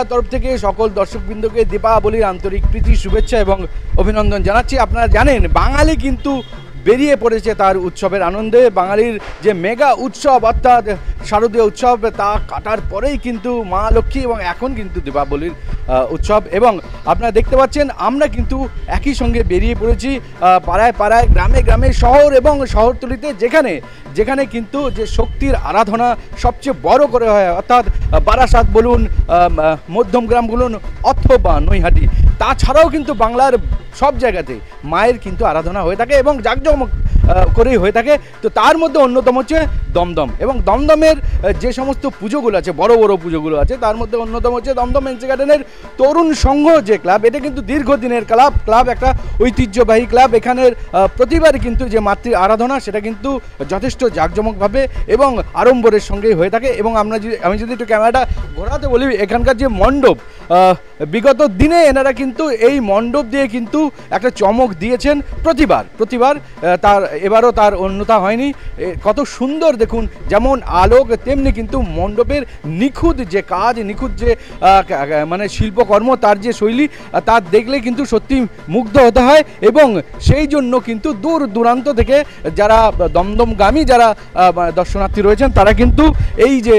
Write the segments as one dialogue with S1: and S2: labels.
S1: বাংলার তরফ থেকে সকল দর্শকবৃন্দকে দীপাবলির আন্তরিক প্রীতি শুভেচ্ছা এবং অভিনন্দন জানাচ্ছি। আপনারা জানেন বাঙালি কিন্তু বেরিয়ে পড়েছে তার উৎসবের আনন্দে। বাঙালির যে মেগা উৎসব অর্থাৎ শারদীয় উৎসব তা কাটার পরেই কিন্তু মা লক্ষ্মী এবং এখন কিন্তু দীপাবলির উৎসব। এবং আপনারা দেখতে পাচ্ছেন আমরা কিন্তু একই সঙ্গে বেরিয়ে পড়েছি পাড়ায় পাড়ায়, গ্রামে গ্রামে, শহর এবং শহরতলিতে, যেখানে যেখানে কিন্তু যে শক্তির আরাধনা সবচেয়ে বড় করে হয়, অর্থাৎ বারাসাত বলুন, মধ্যমগ্রাম বলুন অথবা নৈহাটি, তাছাড়াও কিন্তু বাংলার সব জায়গাতে মায়ের কিন্তু আরাধনা হয়ে থাকে এবং জাঁকজমক করেই হয়ে থাকে। তো তার মধ্যে অন্যতম হচ্ছে দমদম, এবং দমদমের যে সমস্ত পুজোগুলো আছে, বড় বড় পুজোগুলো আছে, তার মধ্যে অন্যতম হচ্ছে দমদম এনসি গার্ডেনের তরুণ সংঘ যে ক্লাব। এটা কিন্তু দীর্ঘদিনের ক্লাব, একটা ঐতিহ্যবাহী ক্লাব। এখানের প্রতিবারই কিন্তু যে মাতৃ আরাধনা সেটা কিন্তু যথেষ্ট জাঁকজমকভাবে এবং আড়ম্বরের সঙ্গেই হয়ে থাকে। এবং আমি যদি একটু ক্যামেরাটা ঘোরাতে বলি, এখানকার যে মণ্ডপ, বিগত দিনে এনারা কিন্তু এই মণ্ডপ দিয়ে কিন্তু একটা চমক দিয়েছেন প্রতিবার তার এবারও তার অন্যথা হয়নি। কত সুন্দর দেখুন, যেমন আলোক তেমনি কিন্তু মণ্ডপের নিখুঁত যে কাজ, নিখুঁত যে মানে শিল্পকর্ম, তার যে শৈলী, তার দেখলে কিন্তু সত্যি মুগ্ধ হতে হয়। এবং সেই জন্য কিন্তু দূর দূরান্ত থেকে যারা দমদমগামী যারা দর্শনার্থী রয়েছেন তারা কিন্তু এই যে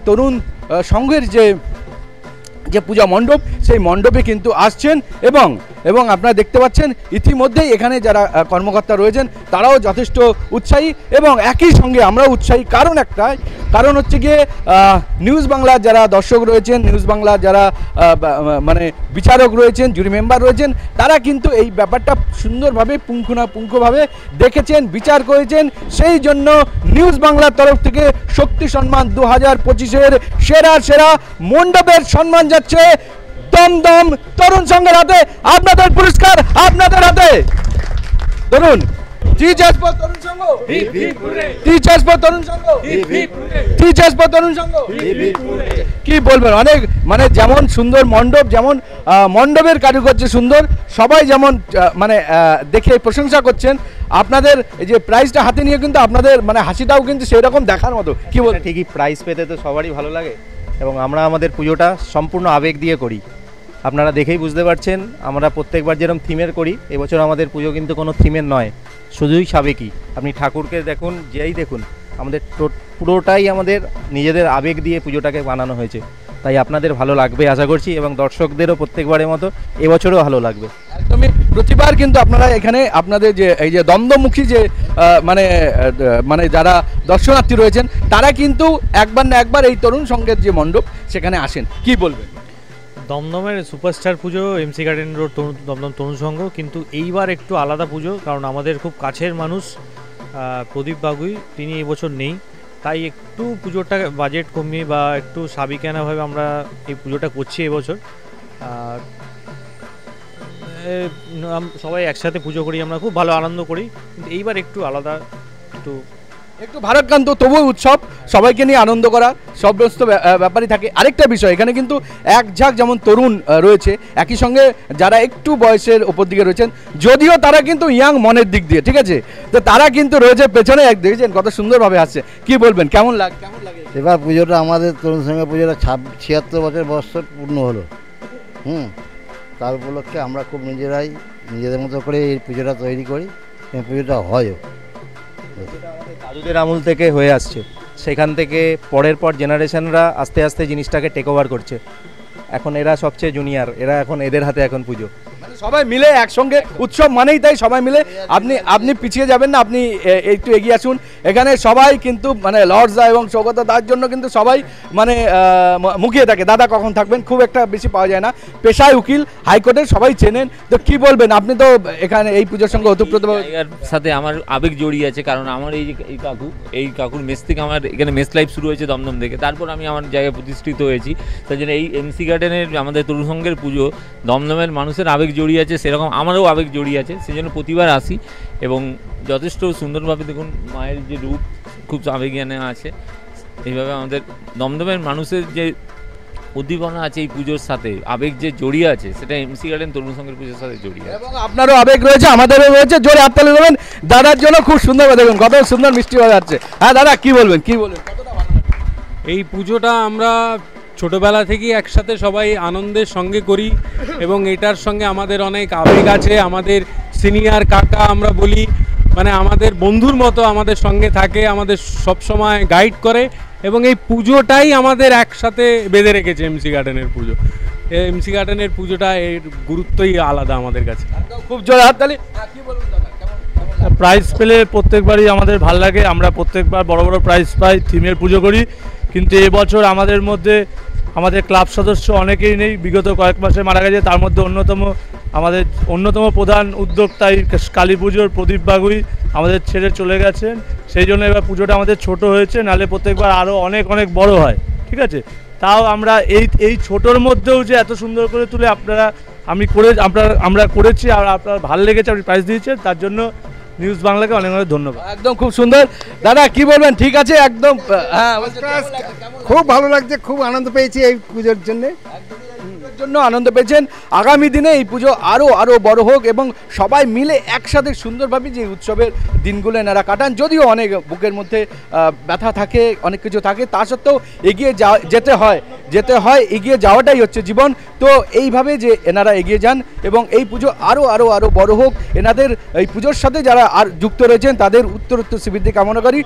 S1: তরুণ সংঘের যে পূজা মণ্ডপ, সেই মণ্ডপে কিন্তু আসছেন। এবং আপনারা দেখতে পাচ্ছেন ইতিমধ্যেই এখানে যারা কর্মকর্তা রয়েছেন তারাও যথেষ্ট উৎসাহী, এবং একই সঙ্গে আমরাও উৎসাহী। কারণ হচ্ছে গিয়ে নিউজ বাংলার যারা দর্শক রয়েছেন, নিউজ বাংলার যারা মানে বিচারক রয়েছেন, জুরি মেম্বার রয়েছেন, তারা কিন্তু এই ব্যাপারটা সুন্দরভাবে পুঙ্খানুপুঙ্খভাবে দেখেছেন, বিচার করেছেন। সেই জন্য নিউজ বাংলার তরফ থেকে শক্তি সম্মান 2025-এর সেরা মণ্ডপের সম্মান যাচ্ছে দমদম তরুণ সংঘের হাতে। আপনাদের পুরস্কার আপনাদের হাতে। তরুণ teachers for Tarun Sangha, teachers for Tarun Sangha, teachers for Tarun Sangha. কি বলবেন, অনেক মানে যেমন সুন্দর মণ্ডপ, যেমন মণ্ডপের কারুকার্য সুন্দর, সবাই যেমন মানে দেখে প্রশংসা করছেন। আপনাদের এই যে প্রাইজটা হাতে নিয়ে কিন্তু আপনাদের মানে হাসিটাও কিন্তু সেই রকম দেখার মতো। কি বলেন?
S2: ঠিকই, প্রাইজ পেতে তো সবারই ভালো লাগে, এবং আমরা আমাদের পুজোটা সম্পূর্ণ আবেগ দিয়ে করি। আপনারা দেখেই বুঝতে পারছেন, আমরা প্রত্যেকবার যেরকম থিমের করি, এবছর আমাদের পুজো কিন্তু কোনো থিমের নয়, শুধুই সাবেকি। আপনি ঠাকুরকে দেখুন, যেই দেখুন, আমাদের পুরোটাই আমাদের নিজেদের আবেগ দিয়ে পুজোটাকে বানানো হয়েছে। তাই আপনাদের ভালো লাগবে আশা করছি, এবং দর্শকদেরও প্রত্যেকবারের মতো এবছরও ভালো লাগবে।
S1: একদমই, প্রতিবার কিন্তু আপনারা এখানে আপনাদের যে এই যে দমদমমুখী যে মানে যারা দর্শনার্থী রয়েছেন তারা কিন্তু একবার না একবার এই তরুণ সংঘের যে মণ্ডপ সেখানে আসেন। কি বলবেন?
S3: দমদমের সুপারস্টার পুজো এমসি গার্ডেন রোড দমদম তরুণ সংঘ, কিন্তু এইবার একটু আলাদা পুজো, কারণ আমাদের খুব কাছের মানুষ প্রদীপ বাগুই, তিনি এবছর নেই। তাই একটু পুজোটা বাজেট কমিয়ে বা একটু সাবিকানাভাবে আমরা এই পুজোটা করছি এবছর। আর সবাই একসাথে পুজো করি, আমরা খুব ভালো আনন্দ করি, কিন্তু এইবার একটু আলাদা, একটু
S1: ভারতকান্ত তবুও উৎসব, সবাইকে নিয়ে আনন্দ করা সমস্ত ব্যাপারই থাকে। আরেকটা বিষয়, এখানে কিন্তু এক ঝাঁক যেমন তরুণ রয়েছে, একই সঙ্গে যারা একটু বয়সের ওপর দিকে রয়েছেন, যদিও তারা কিন্তু ইয়াং মনের দিক দিয়ে, ঠিক আছে, তো তারা কিন্তু রয়েছে পেছনে। দেখেছেন কত সুন্দরভাবে আসছে। কি বলবেন, কেমন লাগে?
S4: এবার পুজোটা আমাদের তরুণ সংঘের পুজোটা 76 বছর বৎসর পূর্ণ হলো। তার উপলক্ষে আমরা খুব নিজেদের মতো করে এই পুজোটা তৈরি করি, এই পুজোটা হয়ও।
S2: দাদুদের আমল থেকে হয়ে আসছে, সেখান থেকে পরের পর জেনারেশনরা আস্তে আস্তে জিনিসটাকে টেক ওভার করছে। এখন এরা সবচেয়ে জুনিয়র, এখন এদের হাতে এখন পুজো।
S1: সবাই মিলে একসঙ্গে উৎসব মানেই তাই সবাই মিলে। আপনি পিছিয়ে যাবেন না, আপনি একটু এগিয়ে আসুন। এখানে সবাই কিন্তু মানে লর্ডসদা এবং সৌগত দার জন্য কিন্তু সবাই মানে মুখিয়ে থাকে। দাদা কখন থাকবেন, খুব একটা বেশি পাওয়া যায় না, পেশায় উকিল, হাইকোর্টের সবাই চেনেন। তো কি বলবেন, আপনি তো এখানে এই পুজোর সঙ্গে ওতপ্রোতভাবে
S5: সাথে আমার আবেগ জড়িয়ে আছে, কারণ আমার এই কাকুর মেস থেকে আমার এখানে মেস লাইফ শুরু হয়েছে দমদম থেকে, তারপর আমি আমার জায়গায় প্রতিষ্ঠিত হয়েছি। তাই জন্য এই এমসি গার্ডেনের আমাদের তরুণ সংঘের পুজো, দমদমের মানুষের আবেগ জড়িয়ে আছে, সেরকম আমারও আবেগ জড়িয়ে আছে, সেই জন্য প্রতিবার আসি। এবং যথেষ্ট সুন্দরভাবে দেখুন মায়ের যে রূপ খুব আবেগিয়ানে আছে। এইভাবে আমাদের দমদমের মানুষের যে উদ্দীপনা আছে এই পুজোর সাথে, আবেগ যে জড়িয়ে আছে, সেটা এমসি গার্ডেন তরুণ সংঘের পুজোর সাথে জড়িয়ে আছে।
S1: এবং আপনারও আবেগ রয়েছে, আমাদেরও রয়েছে। জোরে হাততালি দেবেন দাদার জন্য। খুব সুন্দর, দেখুন কত সুন্দর মিষ্টি হয়ে যাচ্ছে। হ্যাঁ দাদা, কি বলবেন? এই পুজোটা আমরা
S6: ছোটোবেলা থেকেই একসাথে সবাই আনন্দের সঙ্গে করি এবং এটার সঙ্গে আমাদের অনেক আবেগ আছে। আমাদের সিনিয়র কাকা আমরা বলি, মানে আমাদের বন্ধুর মতো আমাদের সঙ্গে থাকে, আমাদের সব সময় গাইড করে এবং এই পুজোটাই আমাদের একসাথে বেঁধে রেখেছে। এমসি গার্ডেনের পুজো, এমসি গার্ডেনের পুজোটা এর গুরুত্বই আলাদা আমাদের কাছে।
S1: খুব জোরে হাততালি। কি বলুন দাদা, কেমন
S7: প্রাইজ পেলে প্রত্যেকবারই আমাদের ভাল লাগে। আমরা প্রত্যেকবার বড় বড় প্রাইজ পাই, থিমের পুজো করি। কিন্তু এবছর আমাদের মধ্যে আমাদের ক্লাব সদস্য অনেকেই নেই, বিগত কয়েক মাসে মারা গেছে। তার মধ্যে অন্যতম প্রধান উদ্যোক্তাই কালী পুজোর প্রদীপ বাগুই আমাদের ছেড়ে চলে গেছেন। সেই জন্য এবার পুজোটা আমাদের ছোট হয়েছে, নাহলে প্রত্যেকবার আরও অনেক অনেক বড় হয়, ঠিক আছে। তাও আমরা এই ছোটোর মধ্যেও যে এত সুন্দর করে তুলে আমরা করেছি আর আপনার ভালো লেগেছে, আপনি প্রাইজ দিয়েছেন, তার জন্য নিউজ বাংলাকে অনেক অনেক ধন্যবাদ।
S1: একদম খুব সুন্দর। দাদা কি বলবেন? ঠিক আছে, একদম হ্যাঁ,
S8: খুব ভালো লাগছে, খুব আনন্দ পেয়েছি এই পুজোর জন্য।
S1: জন্য আনন্দ পেয়েছেন। আগামী দিনে এই পুজো আরও বড় হোক এবং সবাই মিলে একসাথে সুন্দরভাবে যে উৎসবের দিনগুলো এনারা কাটান। যদিও অনেক বুকের মধ্যে ব্যথা থাকে, অনেক কিছু থাকে, তা সত্ত্বেও এগিয়ে যেতে হয়, এগিয়ে যাওয়াটাই হচ্ছে জীবন। তো এইভাবে যে এনারা এগিয়ে যান এবং এই পুজো আরও বড় হোক। এনাদের এই পুজোর সাথে যারা আর যুক্ত রয়েছেন তাদের উত্তরোত্তর শ্রীবৃদ্ধি কামনা করি।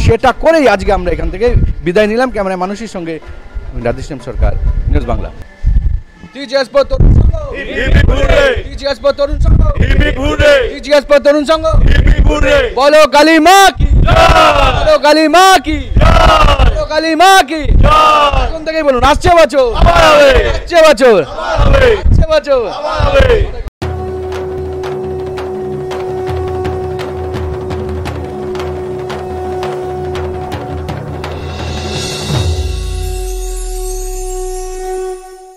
S1: সেটা করেই আজকে আমরা এখান থেকে বিদায় নিলাম। ক্যামেরায় মানুষের সঙ্গে Radheshyam Sarkar, news Bangla. TGS for Tarun Sangha, TGS for Tarun Sangha, TGS for Tarun Sangha. বলো কালী মা কি জয়, বলো কালী মা কি জয়, বলো কালী মা কি জয়। কোন থেকেই বলুন, আসছে বছর, আসছে বছর, আসছে বছর।